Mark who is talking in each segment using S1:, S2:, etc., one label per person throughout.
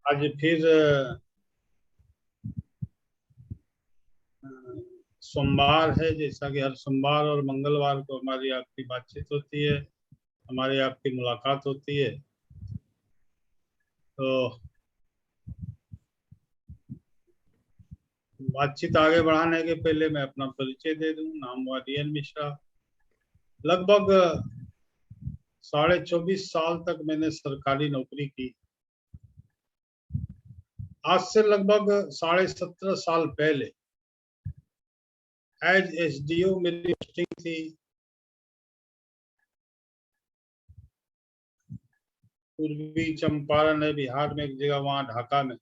S1: आज फिर सोमवार है। जैसा कि हर सोमवार और मंगलवार को हमारी आपकी बातचीत होती है, हमारी आपकी मुलाकात होती है। तो बातचीत आगे बढ़ाने के पहले मैं अपना परिचय दे दूं। नाम हुआ DN मिश्रा। लगभग 24.5 साल तक मैंने सरकारी नौकरी की। आज से लगभग 17.5 साल पहले एज SDO मेरी पोस्टिंग थी पूर्वी चंपारण है, बिहार में एक जगह, वहां ढाका में।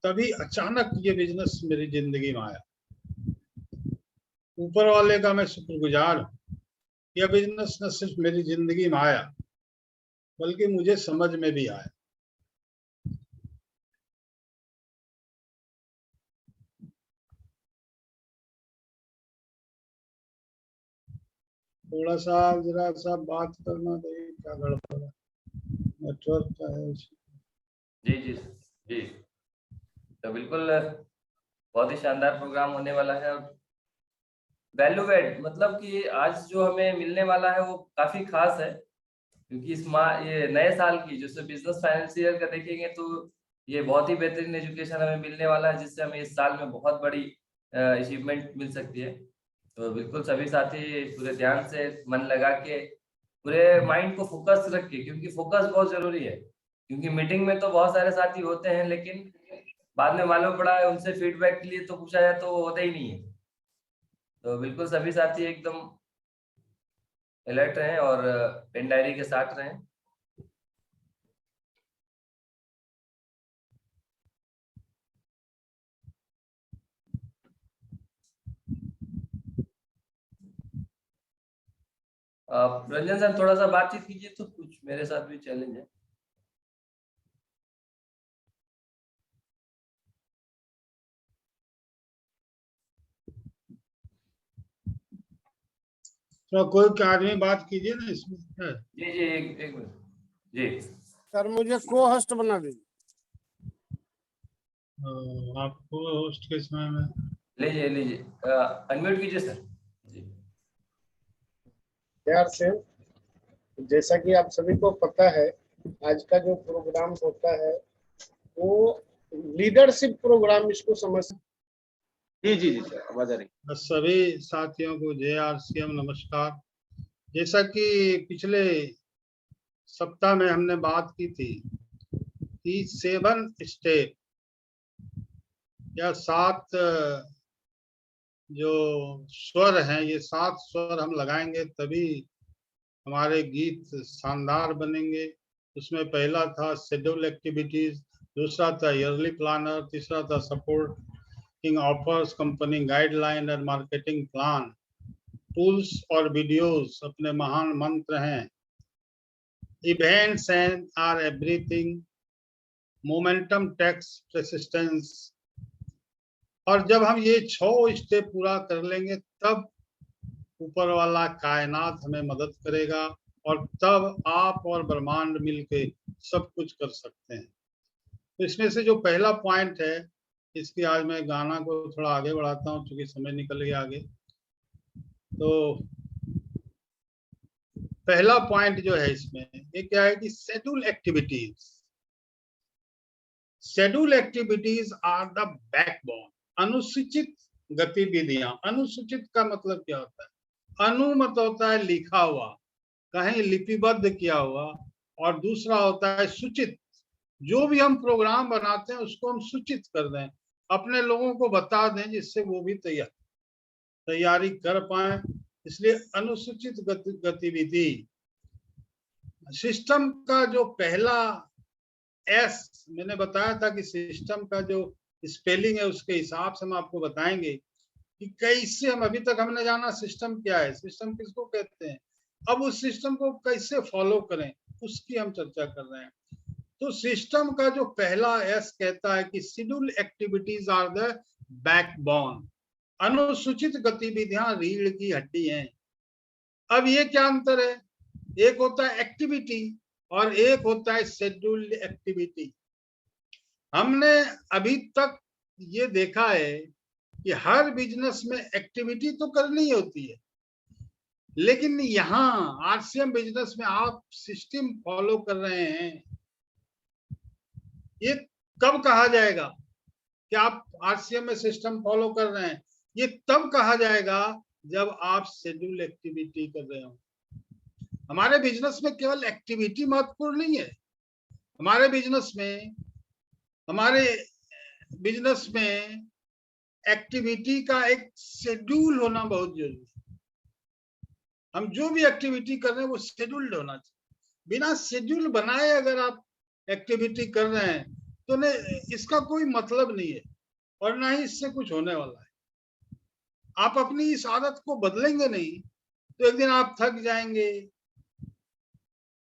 S1: तभी अचानक ये बिजनेस मेरी जिंदगी में आया। ऊपर वाले का मैं शुक्रगुजार हूँ। यह बिजनेस न सिर्फ मेरी जिंदगी में आया बल्कि मुझे समझ में भी आया। थोड़ा सा जरा सा बात करना, देखिए क्या गड़बड़ है, नेटवर्क का है।
S2: जी जी जी, तो बिल्कुल बहुत ही शानदार प्रोग्राम होने वाला है। और वैल्यू एड मतलब कि आज जो हमें मिलने वाला है वो काफी खास है, क्योंकि ये नए साल की जो बिजनेस फाइनेंशियल का देखेंगे तो ये बहुत ही बेहतरीन एजुकेशन हमें मिलने वाला है, जिससे हमें इस साल में बहुत बड़ी अचीवमेंट मिल सकती है। तो बिल्कुल सभी साथी पूरे ध्यान से मन लगा के पूरे माइंड को फोकस रख के, क्योंकि फोकस बहुत जरूरी है। क्योंकि मीटिंग में तो बहुत सारे साथी होते हैं, लेकिन बाद में मालूम पड़ा है उनसे फीडबैक के लिए तो पूछा जाए तो वो होता ही नहीं है। तो बिल्कुल सभी साथी एकदम अलर्ट रहें और पेन डायरी के साथ रहें। रंजन सर थोड़ा सा बातचीत कीजिए, तो कुछ मेरे साथ भी चैलेंज है।
S1: तो कोई आदमी बात कीजिए ना इसमें।
S2: जी जी, एक मिनट जी।
S3: सर मुझे को होस्ट बना दीजिए।
S1: आपको होस्ट के समय में
S2: लीजिए लीजिए, अनम्यूट कीजिए सर जी।
S3: प्यार से, जैसा कि आप सभी को पता है, आज का जो प्रोग्राम होता है वो लीडरशिप प्रोग्राम इसको समझ।
S4: जी जी जी सर, आवाज आ रही।
S1: सभी साथियों को JRCM नमस्कार। जैसा कि पिछले सप्ताह में हमने बात की थी कि 7 स्टेप या 7 जो स्वर हैं, ये 7 स्वर हम लगाएंगे तभी हमारे गीत शानदार बनेंगे। उसमें पहला था शेड्यूल एक्टिविटीज, दूसरा था ईयरली प्लानर, तीसरा था सपोर्टिंग ऑफर्स, कंपनी गाइडलाइन और मार्केटिंग प्लान, टूल्स और वीडियोस अपने महान मंत्र हैं, events and are everything, momentum takes persistence. और जब हम ये 6 स्टेप पूरा कर लेंगे तब ऊपर वाला कायनात हमें मदद करेगा और तब आप और ब्रह्मांड मिलके सब कुछ कर सकते हैं। तो इसमें से जो पहला पॉइंट है, इसकी आज मैं गाना को थोड़ा आगे बढ़ाता हूँ क्योंकि समय निकल गया आगे। तो पहला पॉइंट जो है इसमें ये क्या है कि schedule activities. Schedule activities are the backbone. अनुसूचित गतिविधियां। अनुसूचित का मतलब क्या होता है? अनु मतलब होता है लिखा हुआ, कहीं लिपिबद्ध किया हुआ, और दूसरा होता है सूचित। जो भी हम प्रोग्राम बनाते हैं उसको हम सूचित कर दें, अपने लोगों को बता दें, जिससे वो भी तैयारी कर पाए। इसलिए अनुसूचित गतिविधि। सिस्टम का जो पहला S मैंने बताया था कि सिस्टम का जो स्पेलिंग है उसके हिसाब से हम आपको बताएंगे कि कैसे हम, अभी तक हमने जाना सिस्टम क्या है, सिस्टम किसको कहते हैं, अब उस सिस्टम को कैसे फॉलो करें उसकी हम चर्चा कर रहे हैं। तो सिस्टम का जो पहला S कहता है कि schedule activities are the backbone. अनुसूचित गतिविधियां रीढ़ की हड्डी हैं। अब ये क्या अंतर है? एक होता है एक्टिविटी और एक होता है शेड्यूल्ड एक्टिविटी। हमने अभी तक ये देखा है कि हर बिजनेस में एक्टिविटी तो करनी होती है, लेकिन यहाँ आरसीएम बिजनेस में आप सिस्टम फॉलो कर रहे हैं। ये कब कहा जाएगा कि आप आरसीएम में सिस्टम फॉलो कर रहे हैं? ये तब कहा जाएगा जब आप शेड्यूल एक्टिविटी कर रहे हो। हमारे बिजनेस में केवल एक्टिविटी महत्वपूर्ण नहीं है, हमारे बिजनेस में एक्टिविटी का एक शेड्यूल होना बहुत जरूरी है। हम जो भी एक्टिविटी कर रहे हैं वो शेड्यूल्ड होना चाहिए। बिना शेड्यूल बनाए अगर आप एक्टिविटी कर रहे हैं तो इसका कोई मतलब नहीं है और ना ही इससे कुछ होने वाला है। आप अपनी इस आदत को बदलेंगे नहीं तो एक दिन आप थक जाएंगे,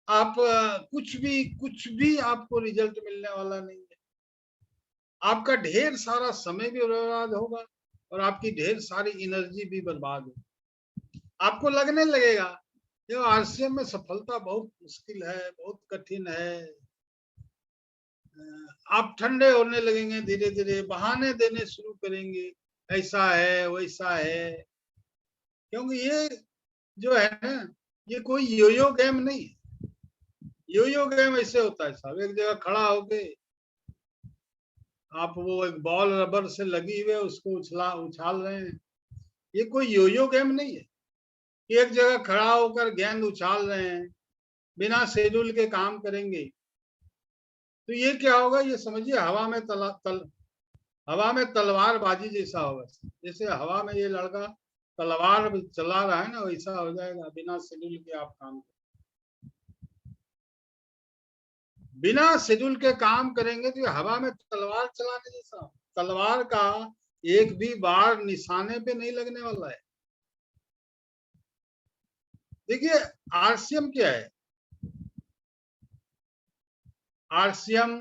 S1: आप कुछ भी आपको रिजल्ट मिलने वाला नहीं है। आपका ढेर सारा समय भी बर्बाद होगा और आपकी ढेर सारी एनर्जी भी बर्बाद होगी। आपको लगने लगेगा ये आरसीएम में सफलता बहुत मुश्किल है, बहुत कठिन है। आप ठंडे होने लगेंगे, धीरे धीरे बहाने देने शुरू करेंगे, ऐसा है वैसा है। क्योंकि ये जो है ना, ये कोई योयो गेम नहीं है। योयो गेम ऐसे होता है साहब, एक जगह खड़ा होके आप वो एक बॉल रबर से लगी हुई है उसको उछाल रहे हैं। ये कोई योयो गेम नहीं है। एक जगह खड़ा होकर गेंद उछाल रहे हैं, बिना शेड्यूल के काम करेंगे तो ये क्या होगा, ये समझिए हवा में तलवारबाजी जैसा होगा। जैसे हवा में ये लड़का तलवार चला रहा है ना, वैसा हो जाएगा बिना शेड्यूल के आप काम करें। बिना शेड्यूल के काम करेंगे तो हवा में तलवार चलाने जैसा। तलवार का एक भी बार निशाने पे नहीं लगने वाला है। देखिए आरसीएम क्या है? आरसीएम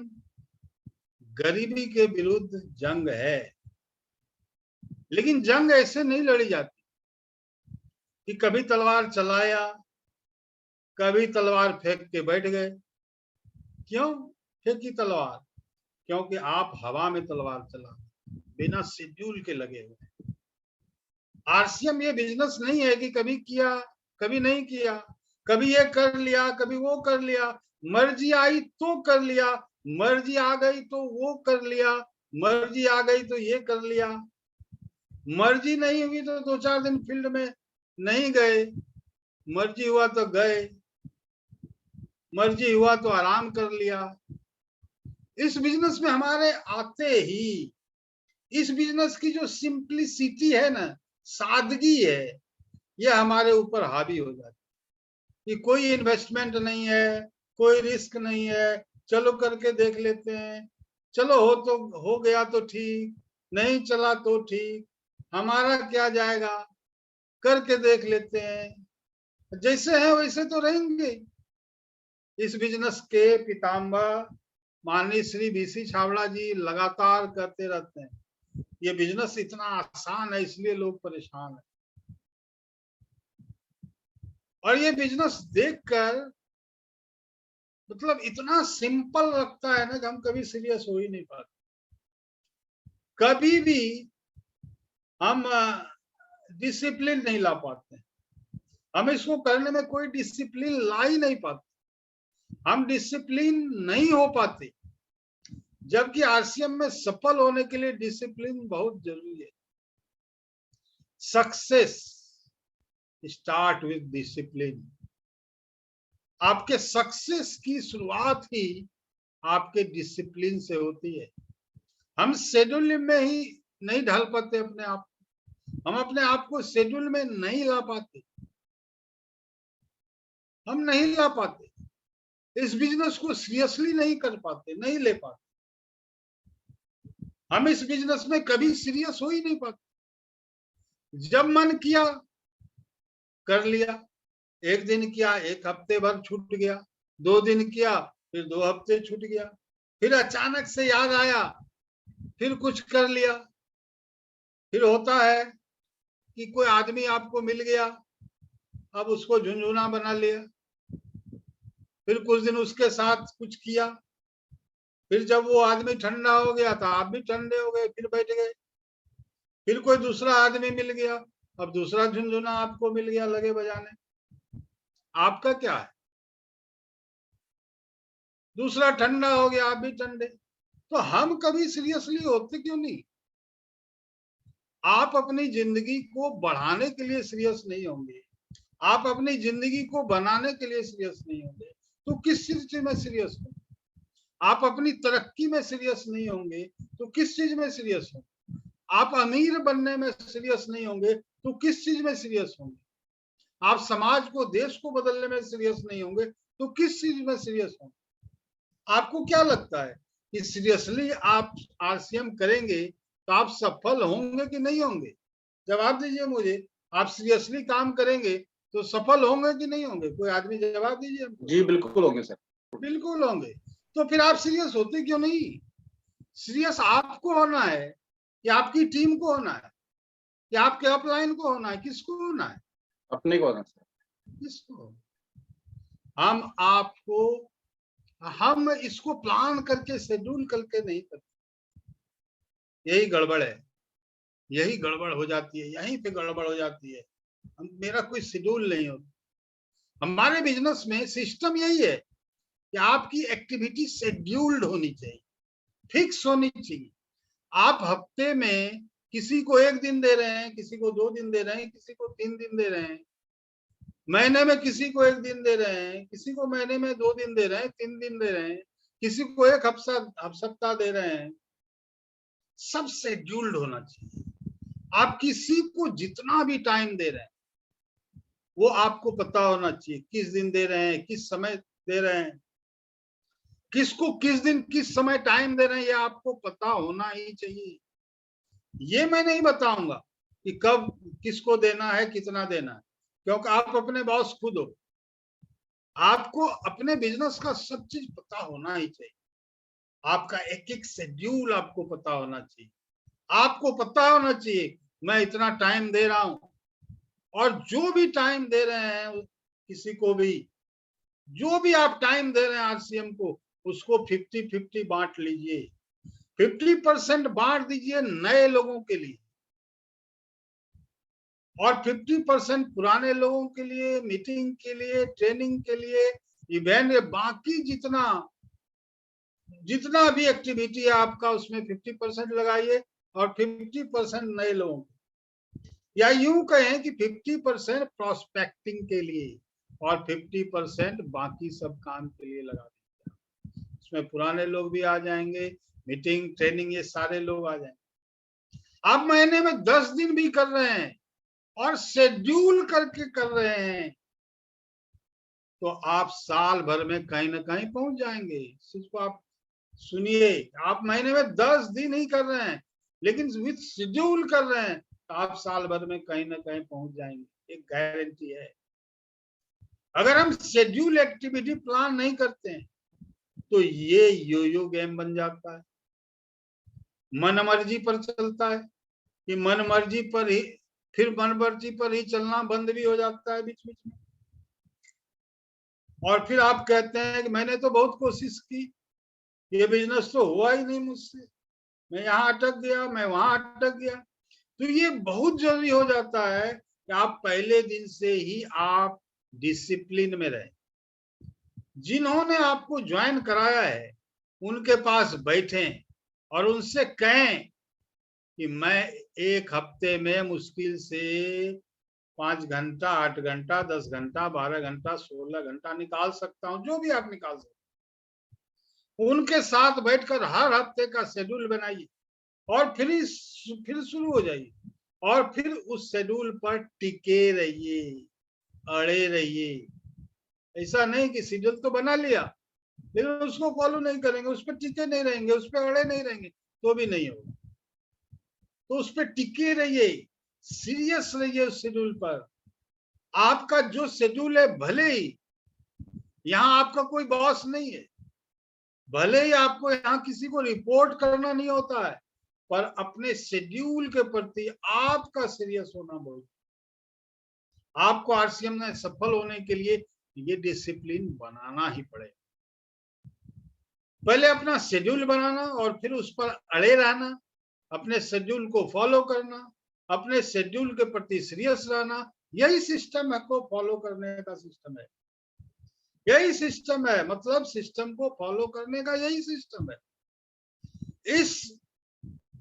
S1: गरीबी के विरुद्ध जंग है, लेकिन जंग ऐसे नहीं लड़ी जाती कि कभी तलवार चलाया कभी तलवार फेंक के बैठ गए। क्यों फेंकी तलवार? क्योंकि आप हवा में तलवार चला बिना शेड्यूल के लगे हुए। आरसीएम ये बिजनेस नहीं है कि कभी किया कभी नहीं किया, कभी ये कर लिया कभी वो कर लिया, मर्जी आई तो कर लिया, मर्जी आ गई तो वो कर लिया, मर्जी आ गई तो ये कर लिया, मर्जी नहीं हुई तो 2-4 दिन फील्ड में नहीं गए, मर्जी हुआ तो गए, मर्जी हुआ तो आराम कर लिया। इस बिजनेस में हमारे आते ही इस बिजनेस की जो सिंप्लिसिटी है ना, सादगी है, ये हमारे ऊपर हावी हो जाती है। कि कोई इन्वेस्टमेंट नहीं है, कोई रिस्क नहीं है, चलो करके देख लेते हैं, चलो हो गया तो ठीक, नहीं चला तो ठीक, हमारा क्या जाएगा, करके देख लेते हैं, जैसे है वैसे तो रहेंगे। इस बिजनेस के पितामह माननीय श्री बीसी छाबड़ा जी लगातार करते रहते हैं, ये बिजनेस इतना आसान है इसलिए लोग परेशान है। और ये बिजनेस देखकर मतलब इतना सिंपल लगता है ना कि हम कभी सीरियस हो ही नहीं पाते। कभी भी हम डिसिप्लिन नहीं ला पाते, हम इसको करने में कोई डिसिप्लिन ला ही नहीं पाते, हम डिसिप्लिन नहीं हो पाते। जबकि आरसीएम में सफल होने के लिए डिसिप्लिन बहुत जरूरी है। Success start with discipline. आपके सक्सेस की शुरुआत ही आपके डिसिप्लिन से होती है। हम शेड्यूल में ही नहीं ढल पाते अपने आप, हम अपने आप को शेड्यूल में नहीं ला पाते, हम नहीं ला पाते, इस बिजनेस को सीरियसली नहीं कर पाते, नहीं ले पाते। हम इस बिजनेस में कभी सीरियस हो ही नहीं पाते। जब मन किया कर लिया, एक दिन किया, एक हफ्ते भर छूट गया, 2 दिन किया, फिर 2 हफ्ते छूट गया, फिर अचानक से याद आया, फिर कुछ कर लिया। फिर होता है कि कोई आदमी आपको मिल गया, अब उसको झुनझुना बना लिया, फिर कुछ दिन उसके साथ कुछ किया, फिर जब वो आदमी ठंडा हो गया तो आप भी ठंडे हो गए, फिर बैठ गए। फिर कोई दूसरा आदमी मिल गया, अब दूसरा झुनझुना आपको मिल गया, लगे बजाने। आपका क्या है? दूसरा ठंडा हो गया, आप भी ठंडे। तो हम कभी सीरियसली होते क्यों नहीं? आप अपनी जिंदगी को बढ़ाने के लिए सीरियस नहीं होंगे, आप अपनी जिंदगी को बनाने के लिए सीरियस नहीं होंगे, तो किस चीज में सीरियस होंगे? आप अपनी तरक्की में सीरियस नहीं होंगे तो किस चीज में सीरियस होंगे? आप अमीर बनने में सीरियस नहीं होंगे तो किस चीज में सीरियस होंगे? आप समाज को, देश को बदलने में सीरियस नहीं होंगे तो किस चीज में सीरियस होंगे? आपको क्या लगता है कि सीरियसली आप आरसीएम करेंगे तो आप सफल होंगे कि नहीं होंगे? जवाब दीजिए मुझे। आप सीरियसली काम करेंगे तो सफल होंगे कि नहीं होंगे? कोई आदमी जवाब दीजिए हमको।
S4: जी बिल्कुल होंगे सर।
S1: बिल्कुल होंगे। तो फिर आप सीरियस होते क्यों नहीं? सीरियस आपको होना है कि आपकी टीम को होना है कि आपके अपलाइन को होना है? किसको होना है?
S4: अपने को होना सर।
S1: किसको? हम आपको, हम इसको प्लान करके शेड्यूल करके नहीं करते। यही गड़बड़ है, यही गड़बड़ हो जाती है, यहीं पे गड़बड़ हो जाती है। मेरा कोई शेड्यूल नहीं होता। हमारे बिजनेस में सिस्टम यही है कि आपकी एक्टिविटी शेड्यूल्ड होनी चाहिए, फिक्स होनी चाहिए। आप हफ्ते में किसी को 1 दिन दे रहे हैं, किसी को 2 दिन दे रहे हैं, किसी को 3 दिन दे रहे हैं, महीने में किसी को 1 दिन दे रहे हैं, किसी को महीने में 2 दिन दे रहे हैं, 3 दिन दे रहे हैं, किसी को 1 सप्ताह दे रहे हैं। सब शेड्यूल्ड होना चाहिए। आप किसी को जितना भी टाइम दे रहे हैं वो आपको पता होना चाहिए, किस दिन दे रहे हैं, किस समय दे रहे हैं, किसको किस दिन किस समय टाइम दे रहे हैं, ये आपको पता होना ही चाहिए। ये मैं नहीं बताऊंगा कि कब किसको देना है, कितना देना है, क्योंकि आप अपने बॉस खुद हो। आपको अपने बिजनेस का सब चीज पता होना ही चाहिए। आपका एक एक शेड्यूल आपको पता होना चाहिए। आपको पता होना चाहिए मैं इतना टाइम दे रहा हूं, और जो भी टाइम दे रहे हैं किसी को भी, जो भी आप टाइम दे रहे हैं आरसीएम को, उसको 50-50 बांट लीजिए। 50% बांट दीजिए नए लोगों के लिए और 50% पुराने लोगों के लिए, मीटिंग के लिए, ट्रेनिंग के लिए, इवेंट, बाकी जितना जितना भी एक्टिविटी है आपका उसमें 50% लगाइए और 50% नए लोगों को, या यूं कहें कि 50% प्रोस्पेक्टिंग के लिए और 50% बाकी सब काम के लिए लगा दीजिए। उसमें पुराने लोग भी आ जाएंगे, मीटिंग, ट्रेनिंग, ये सारे लोग आ जाएंगे। आप महीने में 10 दिन भी कर रहे हैं और शेड्यूल करके कर रहे हैं तो आप साल भर में कहीं ना कहीं पहुंच जाएंगे। सिर्फ आप सुनिए, आप महीने में 10 दिन ही कर रहे हैं लेकिन विथ शेड्यूल कर रहे हैं तो आप साल भर में कहीं ना कहीं पहुंच जाएंगे, एक गारंटी है। अगर हम शेड्यूल एक्टिविटी प्लान नहीं करते हैं तो ये यो गेम बन जाता है, मन मर्जी पर चलता है कि मन मर्जी पर ही, फिर मन मर्जी पर ही चलना बंद भी हो जाता है बीच बीच में। और फिर आप कहते हैं कि मैंने तो बहुत कोशिश की, ये बिजनेस तो हुआ ही नहीं मुझसे, मैं यहाँ अटक गया, मैं वहां अटक गया। तो ये बहुत जरूरी हो जाता है कि आप पहले दिन से ही आप डिसिप्लिन में रहें। जिन्होंने आपको ज्वाइन कराया है उनके पास बैठें और उनसे कहें कि मैं 1 हफ्ते में मुश्किल से 5 घंटा, 8 घंटा, 10 घंटा, 12 घंटा, 16 घंटा निकाल सकता हूं, जो भी आप निकाल सकते। उनके साथ बैठकर हर हफ्ते का शेड्यूल बनाइए और फिर शुरू हो जाइए और फिर उस शेड्यूल पर टिके रहिए, अड़े रहिए। ऐसा नहीं कि शेड्यूल तो बना लिया लेकिन उसको फॉलो नहीं करेंगे, उस पर टिके नहीं रहेंगे, उस पर अड़े नहीं रहेंगे तो भी नहीं होगा। तो उस पर टिके रहिए, सीरियस रहिए उस शेड्यूल पर। आपका जो शेड्यूल है, भले ही यहाँ आपका कोई बॉस नहीं है, भले ही आपको यहाँ किसी को रिपोर्ट करना नहीं होता है, पर अपने शेड्यूल के प्रति आपका सीरियस होना बहुत। आपको आरसीएम में सफल होने के लिए ये डिसिप्लिन बनाना ही पड़ेगा। पहले अपना शेड्यूल बनाना और फिर उस पर अड़े रहना, अपने शेड्यूल को फॉलो करना, अपने शेड्यूल के प्रति सीरियस रहना, यही सिस्टम है को फॉलो करने का सिस्टम है। यही सिस्टम है, मतलब सिस्टम को फॉलो करने का यही सिस्टम है। इस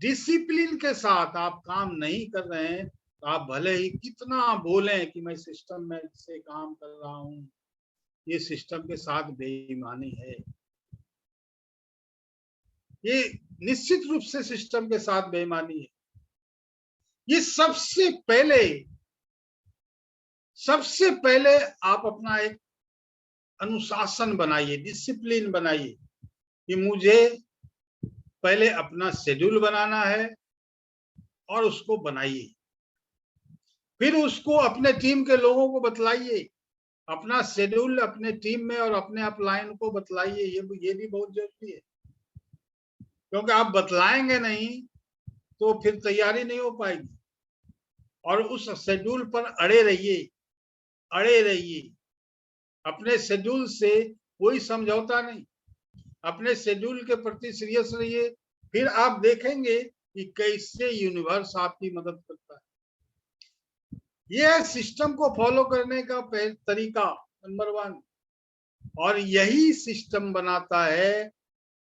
S1: डिसिप्लिन के साथ आप काम नहीं कर रहे हैं तो आप भले ही कितना बोलें कि मैं सिस्टम में से काम कर रहा हूं, ये सिस्टम के साथ बेईमानी है। ये निश्चित रूप से सिस्टम के साथ बेईमानी है। ये सबसे पहले आप अपना एक अनुशासन बनाइए, डिसिप्लिन बनाइए कि मुझे पहले अपना शेड्यूल बनाना है और उसको बनाइए, फिर उसको अपने टीम के लोगों को बतलाइए, अपना शेड्यूल अपने टीम में और अपने अपलाइन को बतलाइए। ये भी बहुत जरूरी है, क्योंकि आप बतलाएंगे नहीं तो फिर तैयारी नहीं हो पाएगी। और उस शेड्यूल पर अड़े रहिए। अपने शेड्यूल से कोई समझौता नहीं, अपने शेड्यूल के प्रति सीरियस रहिए, फिर आप देखेंगे कि कैसे यूनिवर्स आपकी मदद करता है। यह सिस्टम को फॉलो करने का तरीका नंबर 1, और यही सिस्टम बनाता है,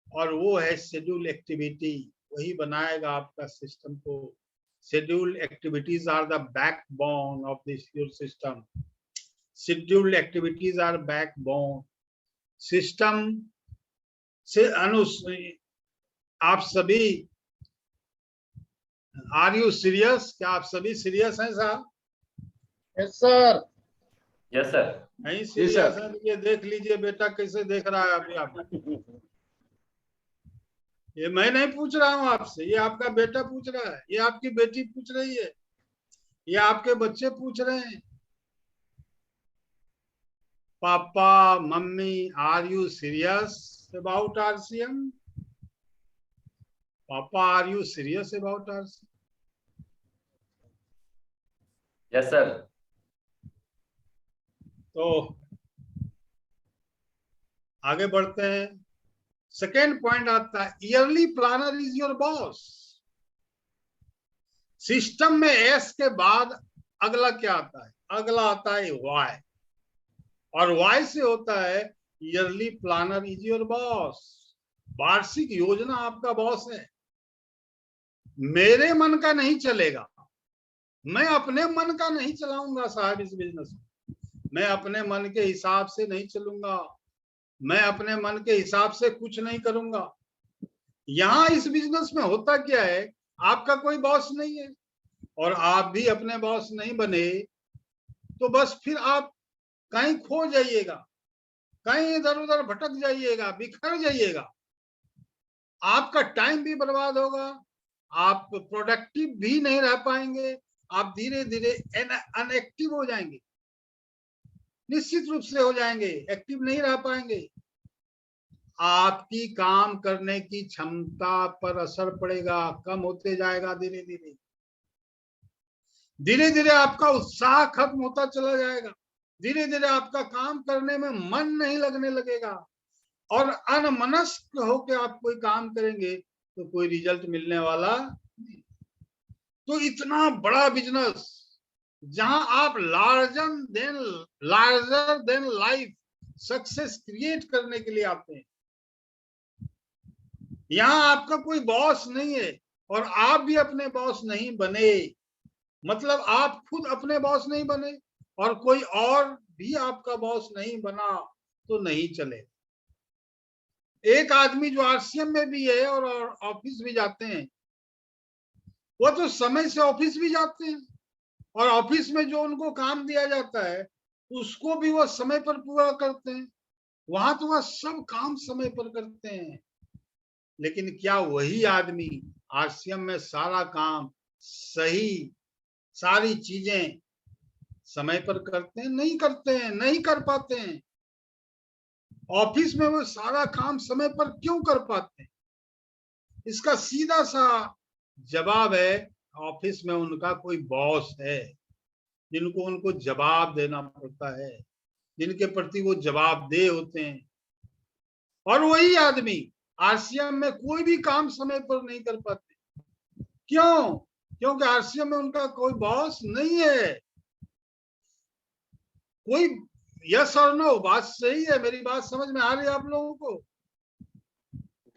S1: और वो है शेड्यूल एक्टिविटी। वही बनाएगा आपका सिस्टम को। Schedule activities are the backbone of this your system. Scheduled activities are backbone. System से आप सभी, आर यू सीरियस? क्या आप सभी सीरियस हैं साहब?
S3: Yes sir.
S2: Yes sir.
S1: नहीं सीरियस है? ये देख लीजिए बेटा कैसे देख रहा है अभी आप। ये मैं नहीं पूछ रहा हूँ आपसे, ये आपका बेटा पूछ रहा है, ये आपकी बेटी पूछ रही है, ये आपके बच्चे पूछ रहे हैं। पापा मम्मी, are you serious about RCM? पापा, are you serious about RCM?
S2: Yes sir.
S1: तो आगे बढ़ते हैं। सेकेंड पॉइंट आता है, yearly planner is your boss. System में एस के बाद अगला क्या आता है? अगला आता है वाई, और वाई से होता है yearly planner is your boss. वार्षिक योजना आपका बॉस है। मेरे मन का नहीं चलेगा, मैं अपने मन का नहीं चलाऊंगा साहब इस बिजनेस में। मैं अपने मन के हिसाब से नहीं चलूंगा, मैं अपने मन के हिसाब से कुछ नहीं करूंगा। यहां इस बिजनेस में होता क्या है, आपका कोई बॉस नहीं है और आप भी अपने बॉस नहीं बने, तो बस फिर आप कहीं खो जाइएगा, कहीं इधर उधर भटक जाइएगा, बिखर जाइएगा। आपका टाइम भी बर्बाद होगा, आप प्रोडक्टिव भी नहीं रह पाएंगे, आप धीरे धीरे अनएक्टिव हो जाएंगे, निश्चित रूप से हो जाएंगे, एक्टिव नहीं रह पाएंगे। आपकी काम करने की क्षमता पर असर पड़ेगा, कम होते जाएगा धीरे धीरे। धीरे धीरे आपका उत्साह खत्म होता चला जाएगा, धीरे धीरे आपका काम करने में मन नहीं लगने लगेगा, और अनमनस्क होकर आप कोई काम करेंगे तो कोई रिजल्ट मिलने वाला नहीं। तो इतना बड़ा बिजनेस जहां आप larger than life success create करने के लिए आते हैं, यहां आपका कोई बॉस नहीं है और आप भी अपने बॉस नहीं बने, मतलब आप खुद अपने बॉस नहीं बने और कोई और भी आपका बॉस नहीं बना तो नहीं चले। एक आदमी जो RCM में भी है और ऑफिस भी जाते हैं, वो तो समय से ऑफिस भी जाते हैं और ऑफिस में जो उनको काम दिया जाता है उसको भी वो समय पर पूरा करते हैं। वहां तो वह सब काम समय पर करते हैं, लेकिन क्या वही आदमी RCM में सारा काम सही, सारी चीजें समय पर करते हैं? नहीं करते हैं, नहीं कर पाते हैं। ऑफिस में वो सारा काम समय पर क्यों कर पाते हैं? इसका सीधा सा जवाब है, ऑफिस में उनका कोई बॉस है जिनको उनको जवाब देना पड़ता है, जिनके प्रति वो जवाबदेह होते हैं। और वही आदमी आरसीएम में कोई भी काम समय पर नहीं कर पाते। क्यों? क्योंकि आरसीएम में उनका कोई बॉस नहीं है। कोई यस और नो, बात सही है? मेरी बात समझ में आ रही है आप लोगों को?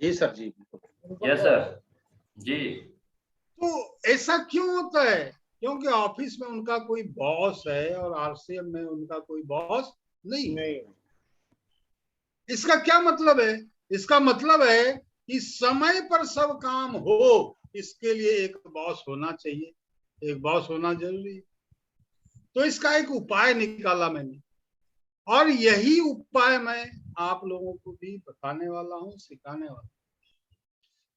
S4: जी सर, जी बिल्कुल।
S2: यस सर जी।
S1: तो ऐसा क्यों होता है? क्योंकि ऑफिस में उनका कोई बॉस है और आरसीएम में उनका कोई बॉस नहीं। इसका क्या मतलब है? इसका मतलब है कि समय पर सब काम हो, इसके लिए एक बॉस होना चाहिए, एक बॉस होना जरूरी है। तो इसका एक उपाय निकाला मैंने, और यही उपाय मैं आप लोगों को भी बताने वाला हूं, सिखाने वाला हूं।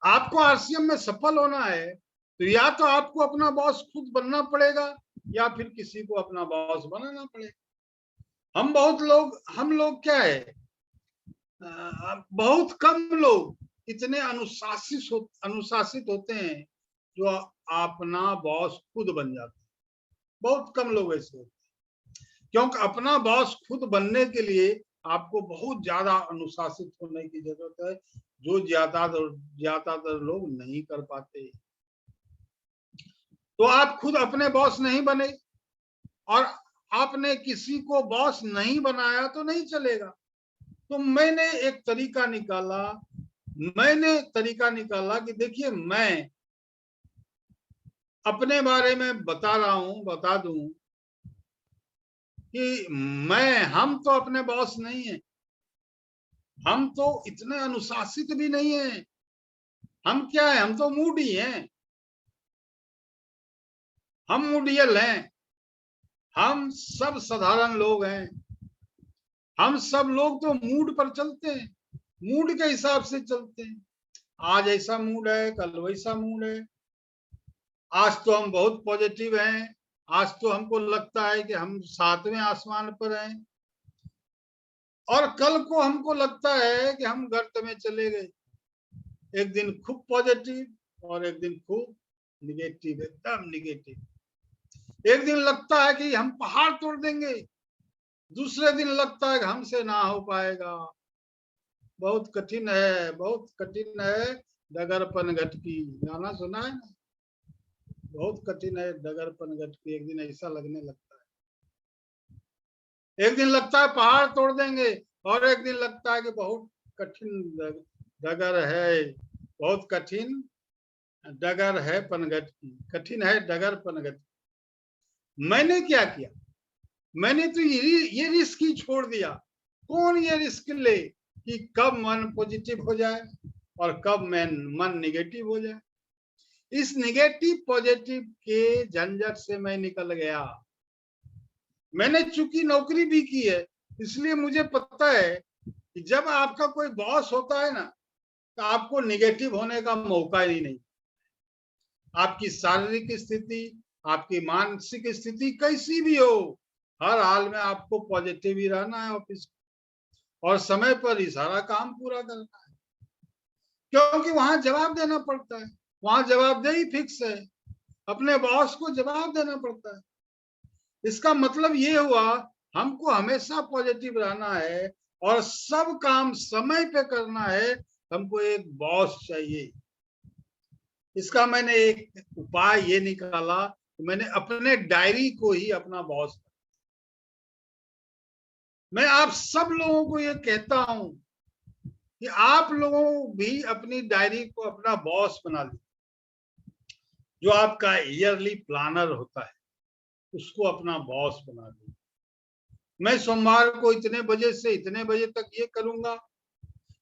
S1: आपको आरसीएम में सफल होना है तो या तो आपको अपना बॉस खुद बनना पड़ेगा या फिर किसी को अपना बॉस बनाना पड़ेगा। हम लोग क्या है, बहुत कम लोग इतने अनुशासित होते हैं जो अपना बॉस खुद बन जाते हैं। बहुत कम लोग ऐसे होते हैं, क्योंकि अपना बॉस खुद बनने के लिए आपको बहुत ज्यादा अनुशासित होने की जरूरत है, जो ज्यादातर लोग नहीं कर पाते। तो आप खुद अपने बॉस नहीं बने और आपने किसी को बॉस नहीं बनाया तो नहीं चलेगा। तो मैंने एक तरीका निकाला कि देखिए, मैं अपने बारे में बता दूं कि हम तो अपने बॉस नहीं है, हम तो इतने अनुशासित भी नहीं है। हम क्या है? हम तो मूडी हैं, हम मूडियल हैं, हम सब साधारण लोग हैं। हम सब लोग तो मूड पर चलते हैं, मूड के हिसाब से चलते हैं। आज ऐसा मूड है, कल वैसा मूड है। आज तो हम बहुत पॉजिटिव हैं, आज तो हमको लगता है कि हम 7वें आसमान पर हैं, और कल को हमको लगता है कि हम गर्त में चले गए। एक दिन खूब पॉजिटिव और एक दिन खूब निगेटिव, एकदम निगेटिव। एक दिन लगता है कि हम पहाड़ तोड़ देंगे, दूसरे दिन लगता है कि हमसे ना हो पाएगा। बहुत कठिन है, बहुत कठिन है डगर पनघट की। गाना सुना है ना? बहुत कठिन है डगर पनघट की। एक दिन ऐसा लगने लगता है, एक दिन लगता है पहाड़ तोड़ देंगे और एक दिन लगता है कि बहुत कठिन डगर है, बहुत कठिन डगर है पनघट की, कठिन है डगर पनघट। मैंने क्या किया? मैंने तो ये रिस्क ही छोड़ दिया। कौन ये रिस्क ले कि कब मन पॉजिटिव हो जाए और कब मन निगेटिव हो जाए। इस निगेटिव पॉजिटिव के झंझट से मैं निकल गया। मैंने चूंकि नौकरी भी की है, इसलिए मुझे पता है कि जब आपका कोई बॉस होता है ना, तो आपको निगेटिव होने का मौका ही नहीं। आपकी शारीरिक स्थिति, आपकी मानसिक स्थिति कैसी भी हो, हर हाल में आपको पॉजिटिव ही रहना है ऑफिस, और समय पर ही सारा काम पूरा करना है, क्योंकि वहां जवाब देना पड़ता है। वहां जवाबदेही फिक्स है, अपने बॉस को जवाब देना पड़ता है। इसका मतलब ये हुआ, हमको हमेशा पॉजिटिव रहना है और सब काम समय पे करना है। हमको एक बॉस चाहिए। इसका मैंने एक उपाय ये निकाला, मैंने अपने डायरी को ही अपना बॉस। मैं आप सब लोगों को ये कहता हूं कि आप लोगों भी अपनी डायरी को अपना बॉस बना लीजिए। जो आपका ईयरली प्लानर होता है, उसको अपना बॉस बना लीजिए। मैं सोमवार को इतने बजे से इतने बजे तक ये करूंगा,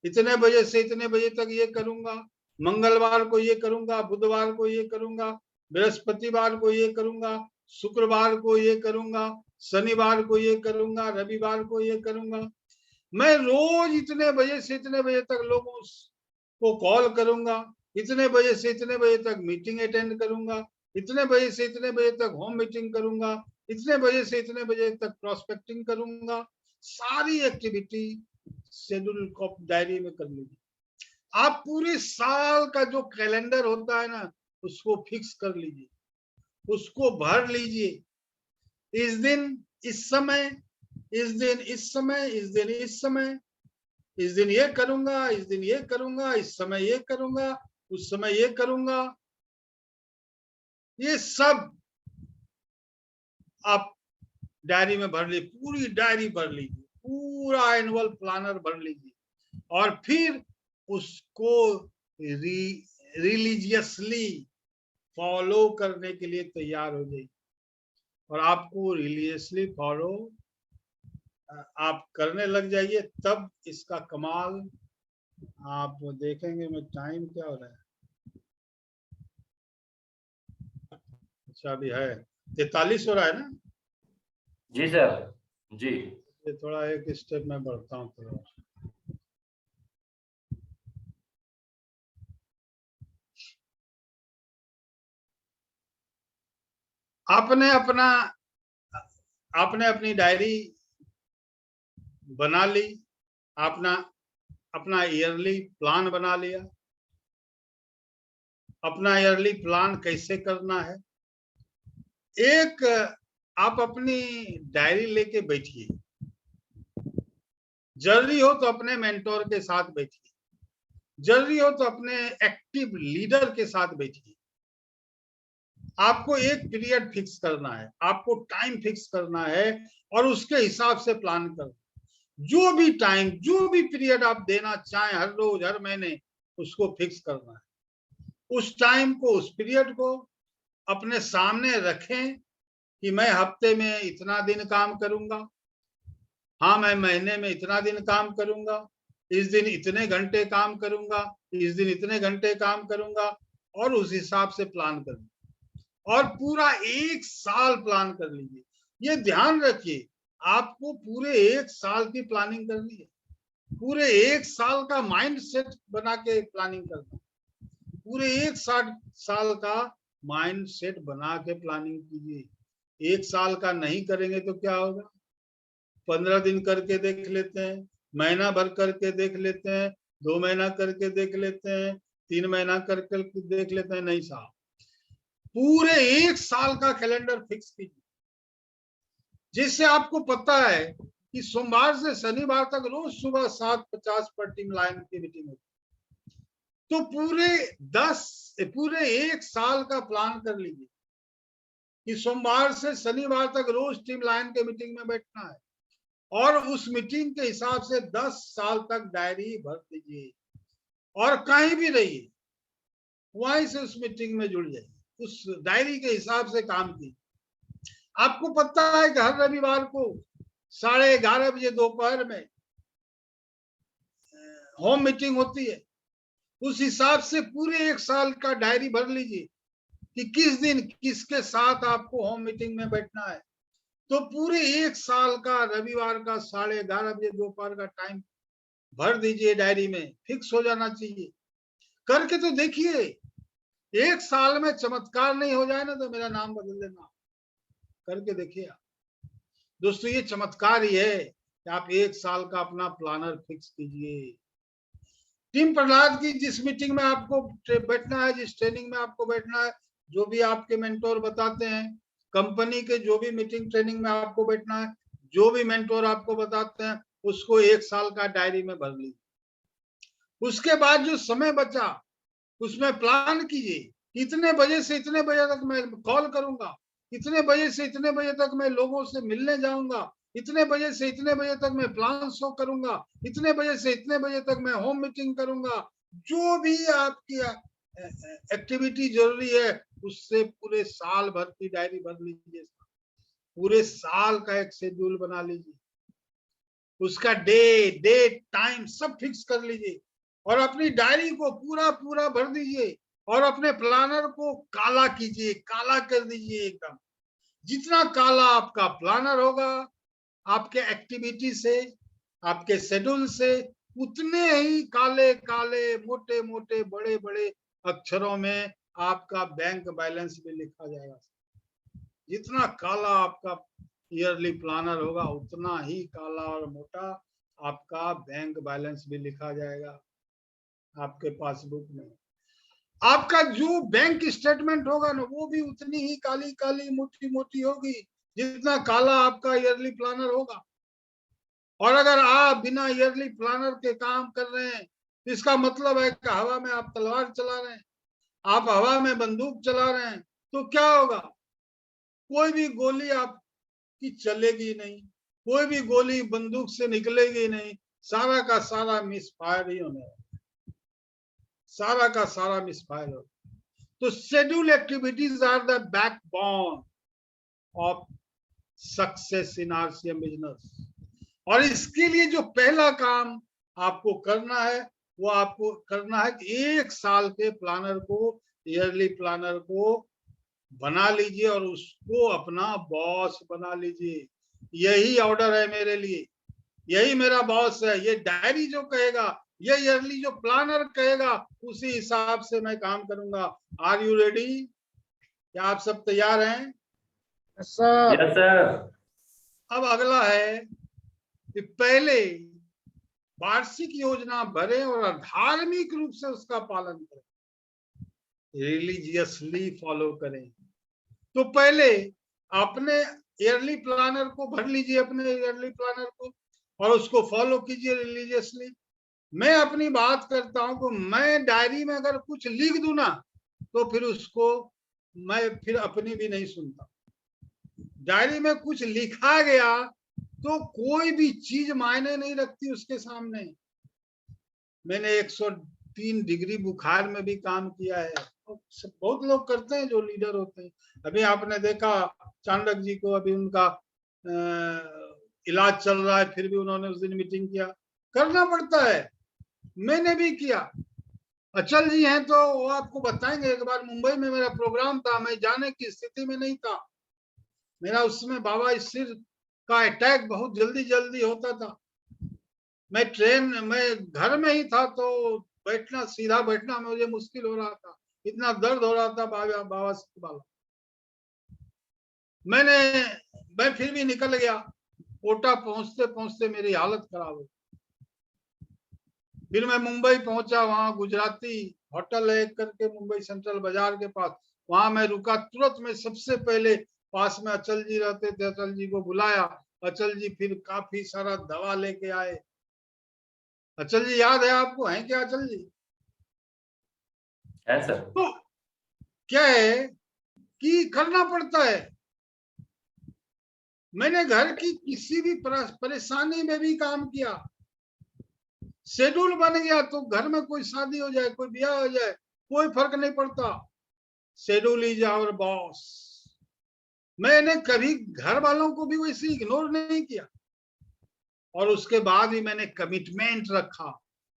S1: इतने बजे से इतने बजे तक ये करूंगा, मंगलवार को ये करूंगा, बुधवार को ये करूंगा, बृहस्पतिवार को ये करूंगा, शुक्रवार को ये करूंगा, शनिवार को ये करूंगा, रविवार को ये करूंगा। मैं रोज इतने बजे से इतने बजे तक लोगों को कॉल करूंगा, इतने बजे से इतने बजे तक मीटिंग अटेंड करूंगा, इतने बजे से इतने बजे तक होम मीटिंग करूंगा, इतने बजे से इतने बजे तक प्रोस्पेक्टिंग करूंगा। सारी एक्टिविटी शेड्यूल डायरी में कर लीजिए। आप पूरे साल का जो कैलेंडर होता है ना, उसको फिक्स कर लीजिए, उसको भर लीजिए। इस दिन इस समय, इस दिन इस समय, इस दिन इस समय, इस दिन ये करूंगा, इस दिन ये करूंगा, इस समय ये करूंगा, उस समय ये करूंगा। ये सब आप डायरी में भर लीजिए, पूरी डायरी भर लीजिए, पूरा एनुअल प्लानर भर लीजिए और फिर उसको रिलीजियसली फॉलो करने के लिए तैयार हो जाइए। और आपको रिलीजियसली फॉलो आप करने लग जाइए, तब इसका कमाल आप देखेंगे। मैं टाइम क्या हो रहा है? अच्छा अभी है 43 हो रहा है ना?
S2: जी सर जी।
S1: ये थोड़ा एक स्टेप में बढ़ता हूँ थोड़ा। आपने अपनी डायरी बना ली, अपना ईयरली प्लान बना लिया। अपना ईयरली प्लान कैसे करना है? एक आप अपनी डायरी लेके बैठिए, जरूरी हो तो अपने मेंटोर के साथ बैठिए, जरूरी हो तो अपने एक्टिव लीडर के साथ बैठिए। आपको एक पीरियड फिक्स करना है, आपको टाइम फिक्स करना है और उसके हिसाब से प्लान करना। जो भी टाइम, जो भी पीरियड आप देना चाहें, हर रोज हर महीने, उसको फिक्स करना है। उस टाइम को, उस पीरियड को अपने सामने रखें कि मैं हफ्ते में इतना दिन काम करूंगा, हाँ मैं महीने में इतना दिन काम करूंगा, इस दिन इतने घंटे काम करूंगा, इस दिन इतने घंटे काम करूंगा, और उस हिसाब से प्लान करूंगा। और पूरा 1 साल प्लान कर लीजिए। ये ध्यान रखिए, आपको पूरे 1 साल की प्लानिंग करनी है। पूरे 1 साल का माइंड सेट बना के प्लानिंग करना। पूरे 1 साल का माइंड सेट बना के प्लानिंग कीजिए। 1 साल का नहीं करेंगे तो क्या होगा? 15 दिन करके देख लेते हैं, महीना भर करके देख लेते हैं, 2 महीना करके देख लेते हैं, 3 महीना करके देख लेते हैं। नहीं साहब, पूरे 1 साल का कैलेंडर फिक्स कीजिए, जिससे आपको पता है कि सोमवार से शनिवार तक रोज सुबह 7:50 पर टीम लाइन की मीटिंग होती है। तो पूरे 1 साल का प्लान कर लीजिए कि सोमवार से शनिवार तक रोज टीम लाइन के मीटिंग में बैठना है, और उस मीटिंग के हिसाब से 10 साल तक डायरी भर दीजिए। और कहीं भी रहिए, वहीं से उस मीटिंग में जुड़ जाइए, उस डायरी के हिसाब से काम कीजिए। आपको पता है कि हर रविवार को 11:30 बजे दोपहर में होम मीटिंग होती है। उस हिसाब से पूरे 1 साल का डायरी भर लीजिए कि किस दिन किसके साथ आपको होम मीटिंग में बैठना है। तो पूरे 1 साल का रविवार का 11:30 बजे दोपहर का टाइम भर दीजिए डायरी में, फिक्स हो जाना चाहिए। करके तो देखिए, 1 साल में चमत्कार नहीं हो जाए ना तो मेरा नाम बदल देना। करके देखिए आप दोस्तों, ये चमत्कार ही है कि आप 1 साल का अपना प्लानर फिक्स कीजिए। टीम प्रहलाद की जिस मीटिंग में आपको बैठना है, जिस ट्रेनिंग में आपको बैठना है, जो भी आपके मेंटोर बताते हैं, कंपनी के जो भी मीटिंग ट्रेनिंग में आपको बैठना है, जो भी मेंटोर आपको बताते हैं, उसको 1 साल का डायरी में भर लीजिए। उसके बाद जो समय बचा उसमें प्लान कीजिए, इतने बजे से इतने बजे तक मैं कॉल करूंगा, इतने बजे से इतने बजे तक मैं लोगों से मिलने जाऊंगा, इतने बजे से इतने बजे तक मैं प्लान शो करूंगा, इतने बजे से इतने बजे तक मैं होम मीटिंग करूंगा। जो भी आपकी एक्टिविटी जरूरी है, उससे पूरे साल भर की डायरी भर लीजिए। पूरे साल का एक शेड्यूल बना लीजिए, उसका डेट टाइम सब फिक्स कर लीजिए और अपनी डायरी को पूरा भर दीजिए और अपने प्लानर को काला कीजिए, काला कर दीजिए एकदम। जितना काला आपका प्लानर होगा, आपके एक्टिविटी से, आपके शेड्यूल से, उतने ही काले काले मोटे मोटे बड़े बड़े अक्षरों में आपका बैंक बैलेंस भी लिखा जाएगा। जितना काला आपका ईयरली प्लानर होगा, उतना ही काला और मोटा आपका बैंक बैलेंस भी लिखा जाएगा आपके पासबुक में। आपका जो बैंक स्टेटमेंट होगा ना, वो भी उतनी ही काली काली मोटी मोटी होगी जितना काला आपका ईयरली प्लानर होगा। और अगर आप बिना ईयरली प्लानर के काम कर रहे हैं, इसका मतलब है कि हवा में आप तलवार चला रहे हैं, आप हवा में बंदूक चला रहे हैं, तो क्या होगा? कोई भी गोली आपकी चलेगी नहीं, कोई भी गोली बंदूक से निकलेगी नहीं, सारा का सारा मिसफायर ही होने वाला, सारा का सारा मिसफायर होगा। तो schedule activities are the backbone of success in RCM business. और इसके लिए जो पहला काम आपको करना है, वो आपको करना है कि 1 साल के प्लानर को, ईयरली प्लानर को बना लीजिए और उसको अपना बॉस बना लीजिए। यही ऑर्डर है मेरे लिए, यही मेरा बॉस है। ये डायरी जो कहेगा, ये ईयरली जो प्लानर कहेगा, उसी हिसाब से मैं काम करूंगा। Are you ready? क्या आप सब तैयार हैं?
S3: Sir
S2: yes sir.
S1: अब अगला है कि पहले वार्षिक योजना भरें और धार्मिक रूप से उसका पालन करें, रिलीजियसली फॉलो करें। तो पहले अपने ईयरली प्लानर को भर लीजिए, अपने ईयरली प्लानर को, और उसको फॉलो कीजिए रिलीजियसली। मैं अपनी बात करता हूं कि मैं डायरी में अगर कुछ लिख दूं ना, तो फिर उसको मैं फिर अपनी भी नहीं सुनता। डायरी में कुछ लिखा गया तो कोई भी चीज मायने नहीं रखती उसके सामने। मैंने 103 डिग्री बुखार में भी काम किया है। बहुत लोग करते हैं जो लीडर होते हैं। अभी आपने देखा चाणक्य जी को, अभी उनका इलाज चल रहा है, फिर भी उन्होंने उस दिन मीटिंग किया। करना पड़ता है, मैंने भी किया। अचल जी हैं तो वो आपको बताएंगे। एक बार मुंबई में मेरा प्रोग्राम था, मैं जाने की स्थिति में नहीं था। मेरा उसमें बाबा सिर का अटैक बहुत जल्दी जल्दी होता था। मैं घर में ही था, तो बैठना, सीधा बैठना मुझे मुश्किल हो रहा था, इतना दर्द हो रहा था बाबा सिर वाला। मैं फिर भी निकल गया। कोटा पहुंचते पहुंचते मेरी हालत खराब हो। फिर मैं मुंबई पहुंचा, वहां गुजराती होटल है करके, मुंबई सेंट्रल बाजार के पास, वहां मैं रुका। तुरंत में सबसे पहले पास में अचल जी रहते थे, अचल जी को बुलाया। अचल जी फिर काफी सारा दवा लेके आए। अचल जी याद है आपको? हैं क्या अचल जी?
S2: है सर।
S1: तो क्या है कि करना पड़ता है। मैंने घर की किसी भी परेशानी में भी काम किया। शेड्यूल बन गया तो घर में कोई शादी हो जाए, कोई ब्याह हो जाए, कोई फर्क नहीं पड़ता। Schedule is our boss. मैंने कभी घर वालों को भी वैसे इग्नोर नहीं किया। और उसके बाद ही मैंने कमिटमेंट रखा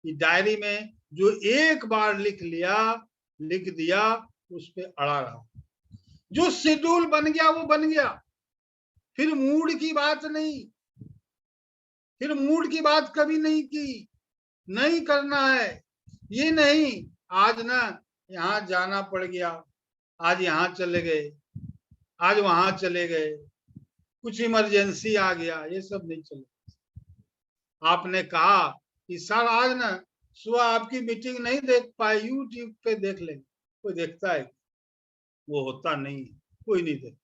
S1: कि डायरी में जो एक बार लिख दिया, उस पे अड़ा रहा। जो शेड्यूल बन गया वो बन गया। फिर मूड की बात नहीं, फिर मूड की बात कभी नहीं की। नहीं करना है, ये नहीं आज ना यहाँ जाना पड़ गया, आज यहाँ चले गए, आज वहां चले गए, कुछ इमरजेंसी आ गया, ये सब नहीं चले। आपने कहा कि सर आज ना सुबह आपकी मीटिंग नहीं देख पाए, यूट्यूब पे देख लेंगे। कोई देखता है? वो होता नहीं, कोई नहीं देखता।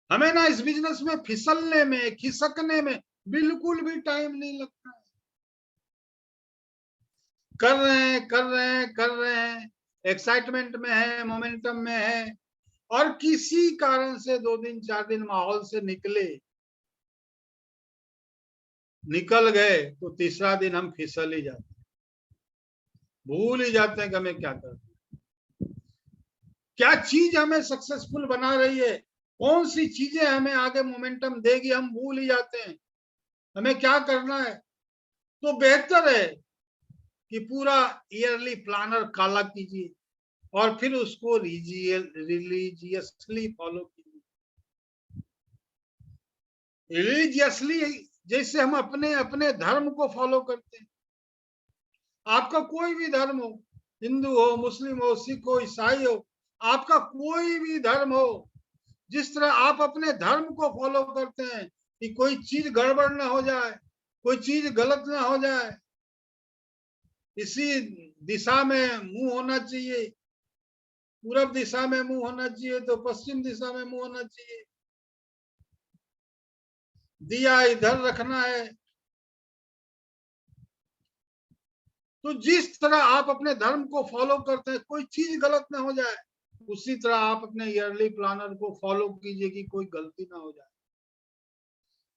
S1: हमें ना इस बिजनेस में फिसलने में, खिसकने में बिल्कुल भी टाइम नहीं लगता है। कर रहे हैं, एक्साइटमेंट में है, मोमेंटम में है, और किसी कारण से 2 दिन 4 दिन माहौल से निकल गए तो तीसरा दिन हम फिसल ही जाते हैं, भूल ही जाते हैं कि हमें क्या करना है, क्या चीज हमें सक्सेसफुल बना रही है, कौन सी चीजें हमें आगे मोमेंटम देगी, हम भूल ही जाते हैं हमें क्या करना है। तो बेहतर है कि पूरा ईयरली प्लानर काला कीजिए और फिर उसको रिलीजियसली फॉलो कीजिए। रिलीजियसली जैसे हम अपने अपने धर्म को फॉलो करते हैं। आपका कोई भी धर्म हो, हिंदू हो, मुस्लिम हो, सिख हो, ईसाई हो, आपका कोई भी धर्म हो, जिस तरह आप अपने धर्म को फॉलो करते हैं कि कोई चीज गड़बड़ ना हो जाए, कोई चीज गलत ना हो जाए, इसी दिशा में मुंह होना चाहिए, पूरब दिशा में मुंह होना चाहिए तो पश्चिम दिशा में मुंह होना चाहिए, दिया इधर रखना है तो जिस तरह आप अपने धर्म को फॉलो करते हैं, कोई चीज गलत ना हो जाए, उसी तरह आप अपने ईयरली प्लानर को फॉलो कीजिए कि कोई गलती ना हो जाए।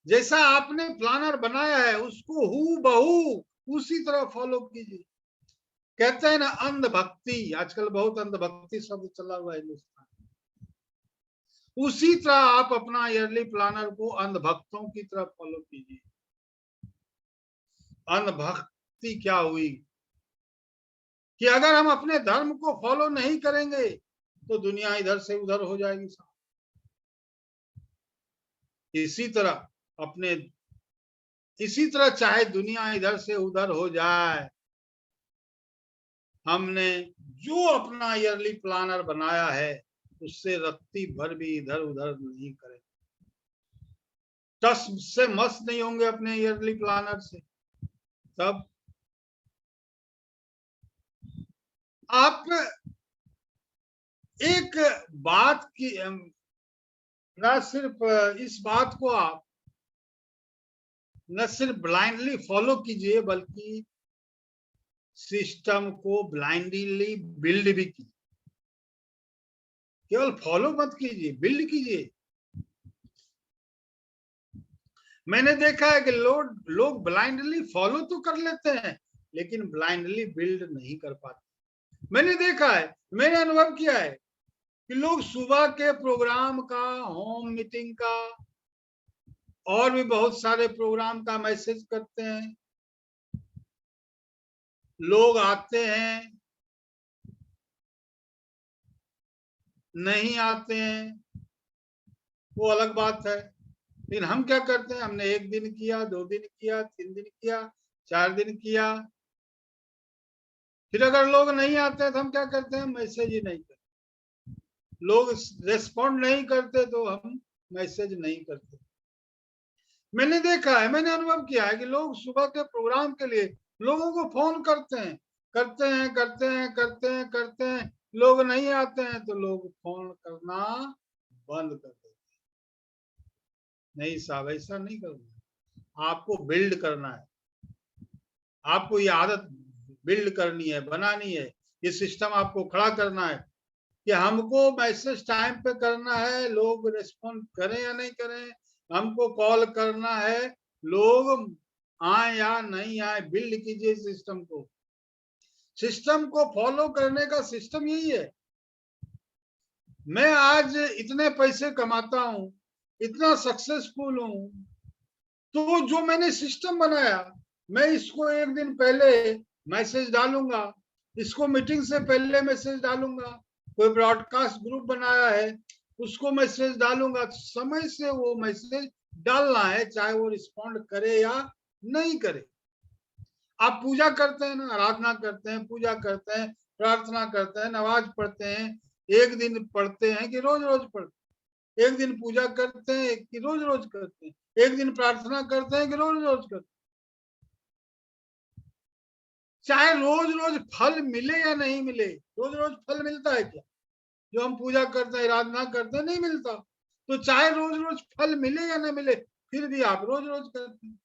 S1: जैसा आपने प्लानर बनाया है उसको हूबहू उसी तरह फॉलो कीजिए। कहते हैं ना अंधभक्ति, आजकल बहुत अंधभक्ति शब्द चला हुआ है हिंदुस्तान। उसी तरह आप अपना ईयरली प्लानर को अंधभक्तों की तरह फॉलो कीजिए। अंधभक्ति क्या हुई कि अगर हम अपने धर्म को फॉलो नहीं करेंगे तो दुनिया इधर से उधर हो जाएगी। इसी तरह चाहे दुनिया इधर से उधर हो जाए, हमने जो अपना ईयरली प्लानर बनाया है उससे रत्ती भर भी इधर उधर नहीं करें, टस से मस नहीं होंगे अपने ईयरली प्लानर से। तब आप एक बात की ना सिर्फ इस बात को आप न सिर्फ ब्लाइंडली फॉलो कीजिए बल्कि सिस्टम को ब्लाइंडली बिल्ड भी कीजिए। केवल फॉलो मत कीजिए, बिल्ड कीजिए। मैंने देखा है कि लोग ब्लाइंडली फॉलो तो कर लेते हैं लेकिन ब्लाइंडली बिल्ड नहीं कर पाते। मैंने देखा है, मैंने अनुभव किया है कि लोग सुबह के प्रोग्राम का, होम मीटिंग का और भी बहुत सारे प्रोग्राम का मैसेज करते हैं, लोग आते हैं, नहीं आते हैं, वो अलग बात है। लेकिन हम क्या करते हैं, हमने 1 दिन किया, 2 दिन किया, 3 दिन किया, 4 दिन किया, फिर अगर लोग नहीं आते हैं तो हम क्या करते हैं, मैसेज ही नहीं करते। लोग रेस्पॉन्ड नहीं करते तो हम मैसेज नहीं करते। मैंने देखा है, मैंने अनुभव किया है कि लोग सुबह के प्रोग्राम के लिए लोगों को फोन करते हैं, करते हैं, लोग नहीं आते हैं तो लोग फोन करना बंद कर देते हैं। नहीं साहब, ऐसा नहीं करना। आपको बिल्ड करना है, आपको ये आदत बिल्ड करनी है, बनानी है। ये सिस्टम आपको खड़ा करना है कि हमको मैसेज टाइम पे करना है, लोग रिस्पॉन्ड करें या नहीं करें, हमको कॉल करना है, लोग आए या नहीं आए, बिल्ड कीजिए सिस्टम को। सिस्टम को फॉलो करने का सिस्टम यही है। मैं आज इतने पैसे कमाता हूं, इतना सक्सेसफुल हूं, तो जो मैंने सिस्टम बनाया, मैं इसको 1 दिन पहले मैसेज डालूंगा, इसको मीटिंग से पहले मैसेज डालूंगा, कोई ब्रॉडकास्ट ग्रुप बनाया है उसको मैसेज डालूंगा। समय से वो मैसेज डालना है, चाहे वो रिस्पॉन्ड करे या नहीं करे। आप पूजा करते हैं ना, आराधना करते हैं, पूजा करते हैं, प्रार्थना करते हैं, नमाज पढ़ते हैं, 1 दिन पढ़ते हैं कि रोज रोज पढ़ते हैं, 1 दिन पूजा करते हैं कि रोज रोज करते हैं, 1 दिन प्रार्थना करते हैं कि रोज रोज करते हैं। चाहे रोज रोज फल मिले या नहीं मिले, रोज रोज फल मिलता है क्या? जो हम पूजा करते हैं, आराधना करते हैं, नहीं मिलता। तो चाहे रोज रोज फल मिले या ना मिले, फिर भी आप रोज रोज करते हैं।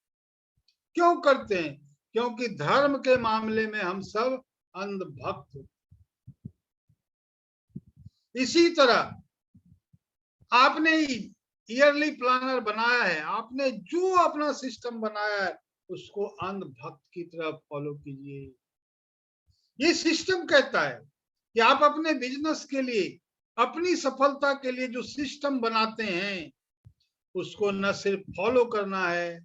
S1: क्यों करते हैं? क्योंकि धर्म के मामले में हम सब अंधभक्त। इसी तरह आपने ईयरली प्लानर बनाया है, आपने जो अपना सिस्टम बनाया है उसको अंधभक्त की तरह फॉलो कीजिए। ये सिस्टम कहता है कि आप अपने बिजनेस के लिए, अपनी सफलता के लिए जो सिस्टम बनाते हैं उसको न सिर्फ फॉलो करना है,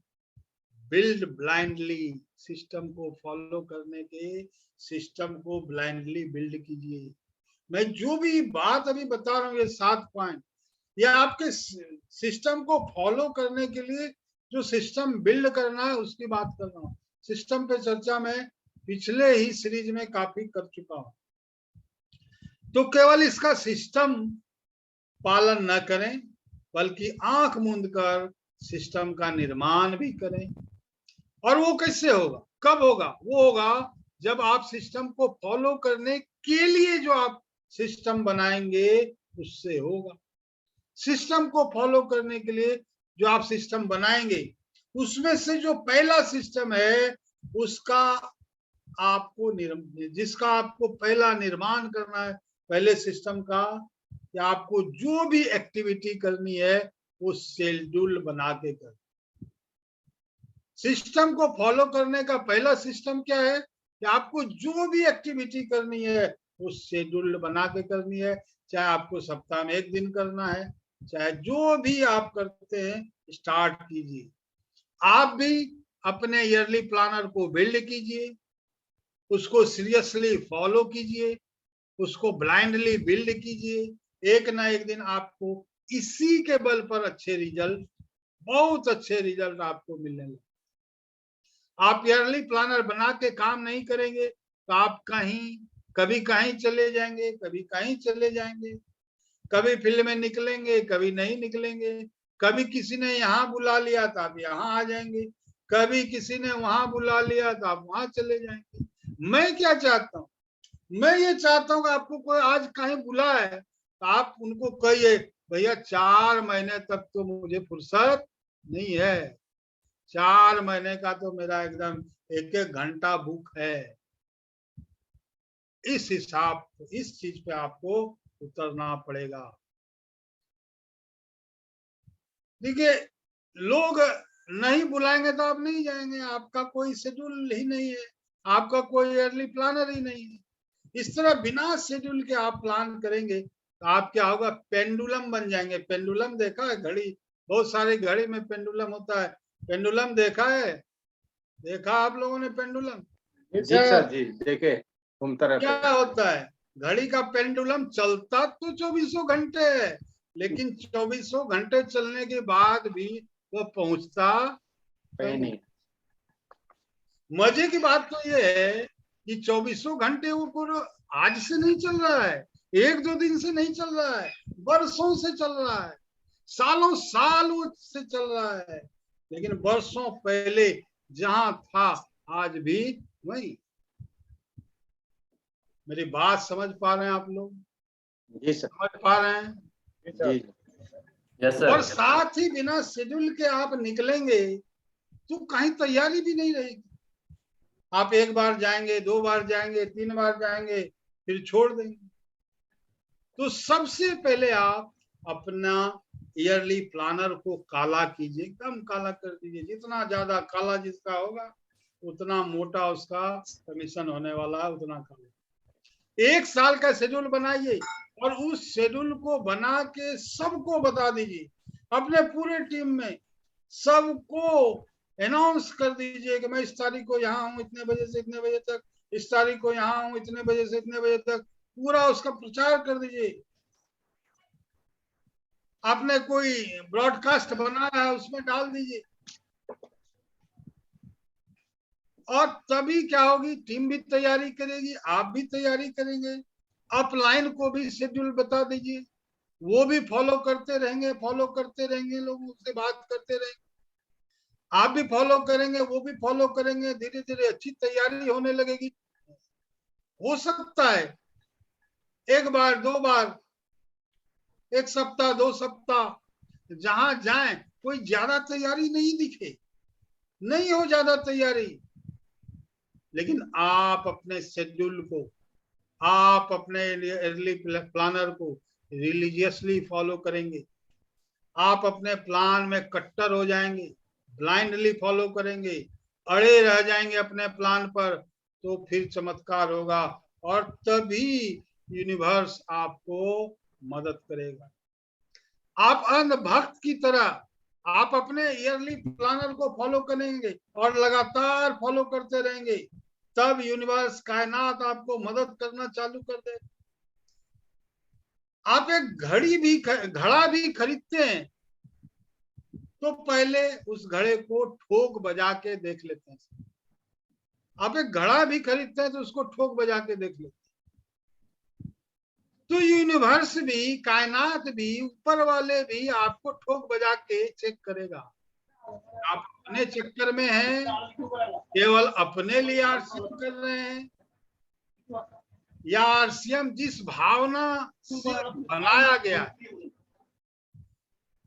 S1: बिल्ड ब्लाइंडली। सिस्टम को फॉलो करने के सिस्टम को ब्लाइंडली बिल्ड कीजिए। मैं जो भी बात अभी बता रहा हूँ, ये 7 पॉइंट, ये आपके सिस्टम को फॉलो करने के लिए जो सिस्टम बिल्ड करना है उसकी बात कर रहा हूँ। सिस्टम पे चर्चा मैं पिछले ही सीरीज में काफी कर चुका हूं। तो केवल इसका सिस्टम पालन न करें बल्कि आंख मूंद कर सिस्टम का निर्माण भी करें। और वो कैसे होगा, कब होगा? वो होगा जब आप सिस्टम को फॉलो करने के लिए जो आप सिस्टम बनाएंगे उससे होगा। सिस्टम को फॉलो करने के लिए जो आप सिस्टम बनाएंगे उसमें से जो पहला सिस्टम है उसका आपको जिसका आपको पहला निर्माण करना है पहले सिस्टम का, कि आपको जो भी एक्टिविटी करनी है वो शेड्यूल बना के कर। सिस्टम को फॉलो करने का पहला सिस्टम क्या है कि आपको जो भी एक्टिविटी करनी है वो शेड्यूल बना के करनी है। चाहे आपको सप्ताह में 1 दिन करना है, चाहे जो भी आप करते हैं स्टार्ट कीजिए। आप भी अपने ईयरली प्लानर को बिल्ड कीजिए, उसको सीरियसली फॉलो कीजिए, उसको ब्लाइंडली बिल्ड कीजिए। एक ना एक दिन आपको इसी के बल पर अच्छे रिजल्ट, बहुत अच्छे रिजल्ट आपको मिलने लगे। आप ईयरली प्लानर बना के काम नहीं करेंगे तो आप कभी कहीं चले जाएंगे, कभी कहीं चले जाएंगे, कभी फील्ड में निकलेंगे, कभी नहीं निकलेंगे, कभी किसी ने यहाँ बुला लिया तो आप यहाँ आ जाएंगे, कभी किसी ने वहां बुला लिया तो आप वहां चले जाएंगे। मैं क्या चाहता हूँ, मैं ये चाहता हूँ कि आपको कोई आज कहीं बुला है तो आप उनको कहिए भैया 4 महीने तक तो मुझे फुर्सत नहीं है, 4 महीने का तो मेरा एकदम 1-1 घंटा बुक है। इस हिसाब, इस चीज पे आपको उतरना पड़ेगा। देखिए, लोग नहीं बुलाएंगे तो आप नहीं जाएंगे, आपका कोई शेड्यूल ही नहीं है, आपका कोई ईयरली प्लानर ही नहीं है। इस तरह बिना शेड्यूल के आप प्लान करेंगे तो आप क्या होगा, पेंडुलम बन जाएंगे। पेंडुलम देखा है, घड़ी, बहुत सारी घड़ी में पेंडुलम होता है। पेंडुलम देखा है, देखा आप लोगों ने पेंडुलम?
S4: जी सर जी, देखे घूमता रहता
S1: क्या होता है, घड़ी का पेंडुलम चलता तो 24 घंटे है, लेकिन 24 घंटे चलने के बाद भी वो पहुंचता
S4: कहीं नहीं।
S1: मजे की बात तो ये है कि 24 घंटे वो पूरा आज से नहीं चल रहा है, 1-2 दिन से नहीं चल रहा है, वर्षों से चल रहा है, सालों सालों से चल रहा है। लेकिन वर्षों पहले जहां था आज भी वही। मेरी बात समझ पा रहे हैं आप लोग?
S4: जी सर,
S1: समझ पा रहे हैं?
S4: जी
S2: यस
S1: और
S2: सर।
S1: साथ ही बिना शेड्यूल के आप निकलेंगे तो कहीं तैयारी भी नहीं रहेगी। आप 1 बार जाएंगे, 2 बार जाएंगे, 3 बार जाएंगे, फिर छोड़ देंगे। तो सबसे पहले आप अपना ईयरली प्लानर को काला कीजिए, एकदम काला कर दीजिए। जितना ज्यादा काला जिसका होगा उतना मोटा उसका कमीशन होने वाला है, उतना काला। 1 साल का शेड्यूल बनाइए और उस शेड्यूल को बना के सबको बता दीजिए, अपने पूरे टीम में सबको अनाउंस कर दीजिए कि मैं इस तारीख को यहाँ हूँ इतने बजे से इतने बजे तक, इस तारीख को यहाँ हूँ इतने बजे से इतने बजे तक, पूरा उसका प्रचार कर दीजिए। आपने कोई ब्रॉडकास्ट बनाया है उसमें डाल दीजिए। और तभी क्या होगी, टीम भी तैयारी करेगी, आप भी तैयारी करेंगे। अपलाइन को भी शेड्यूल बता दीजिए, वो भी फॉलो करते रहेंगे, लोगों से बात करते रहेंगे, आप भी फॉलो करेंगे, वो भी फॉलो करेंगे, धीरे धीरे अच्छी तैयारी होने लगेगी। हो सकता है 1 बार 2 बार, 1 सप्ताह 2 सप्ताह जहां जाएं कोई ज्यादा तैयारी नहीं दिखे, नहीं हो ज्यादा तैयारी, लेकिन आप अपने शेड्यूल को, आप अपने अर्ली प्लानर को रिलीजियसली फॉलो करेंगे, आप अपने प्लान में कट्टर हो जाएंगे, ब्लाइंडली फॉलो करेंगे, अड़े रह जाएंगे अपने प्लान पर, तो फिर चमत्कार होगा और तभी यूनिवर्स आपको मदद करेगा। आप अंधभक्त की तरह आप अपने ईयरली प्लानर को फॉलो करेंगे और लगातार फॉलो करते रहेंगे, तब यूनिवर्स, कायनात आपको मदद करना चालू कर दे। आप एक घड़ा भी खरीदते हैं तो पहले उस घड़े को ठोक बजा के देख लेते हैं। आप एक घड़ा भी खरीदते हैं तो उसको ठोक बजा के देख लेते हैं। तो यूनिवर्स भी, कायनात भी, ऊपर वाले भी आपको ठोक बजा के चेक करेगा। आप अपने चक्कर में हैं, केवल अपने लिए आरसीएम कर रहे हैं, या आरसीएम जिस भावना से बनाया गया है,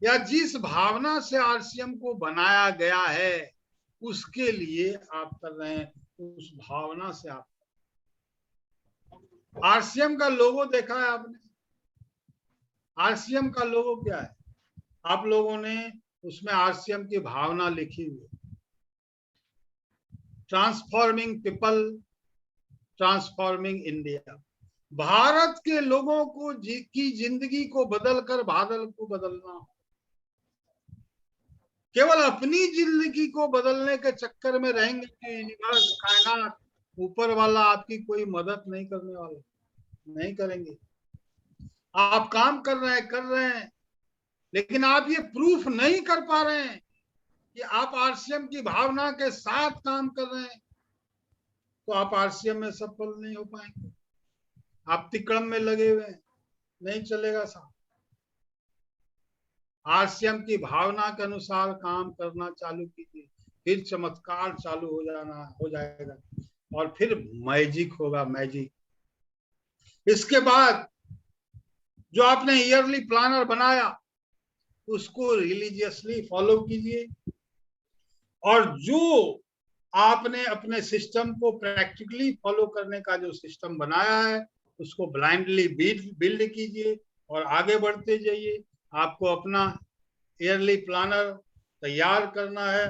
S1: या जिस भावना से आरसीएम को बनाया गया है उसके लिए आप कर रहे हैं। उस भावना से आप आरसीएम का लोगो देखा है आपने? आरसीएम का लोगो क्या है? आप लोगों ने उसमें आरसीएम की भावना लिखी हुई है, transforming people, transforming India. Bharat के लोगों को की जिंदगी को बदलकर बादल को बदलना। केवल अपनी जिंदगी को बदलने के चक्कर में रहेंगे कि यूनिवर्स, कायनात, ऊपर वाला आपकी कोई मदद नहीं करने वाला, नहीं करेंगे। आप काम कर रहे हैं, लेकिन आप ये प्रूफ नहीं कर पा रहे हैं कि आप आरसीएम की भावना के साथ काम कर रहे हैं, तो आप आरसीएम में सफल नहीं हो पाएंगे। आप तिकड़म में लगे हुए हैं, नहीं चलेगा साहब। आरसीएम की भावना के अनुसार काम करना चालू कीजिए, फिर चमत्कार चालू हो जाएगा और फिर मैजिक होगा, मैजिक। इसके बाद जो आपने ईयरली प्लानर बनाया उसको रिलीजियसली फॉलो कीजिए, और जो आपने अपने सिस्टम को प्रैक्टिकली फॉलो करने का जो सिस्टम बनाया है उसको ब्लाइंडली बिल्ड कीजिए और आगे बढ़ते जाइए। आपको अपना ईयरली प्लानर तैयार करना है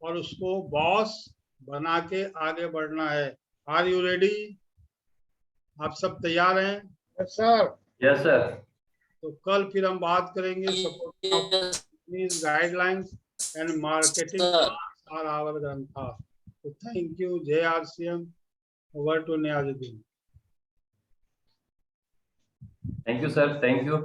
S1: और उसको बॉस बना के आगे बढ़ना है। Are you ready? आप सब तैयार हैं?
S3: Yes sir.
S2: Yes sir.
S1: तो कल फिर हम बात करेंगे support of guidelines and marketing are our ग्रंथा। तो थैंक यू। जय RCM. Over to Niyazuddin.
S2: Thank you sir, thank you.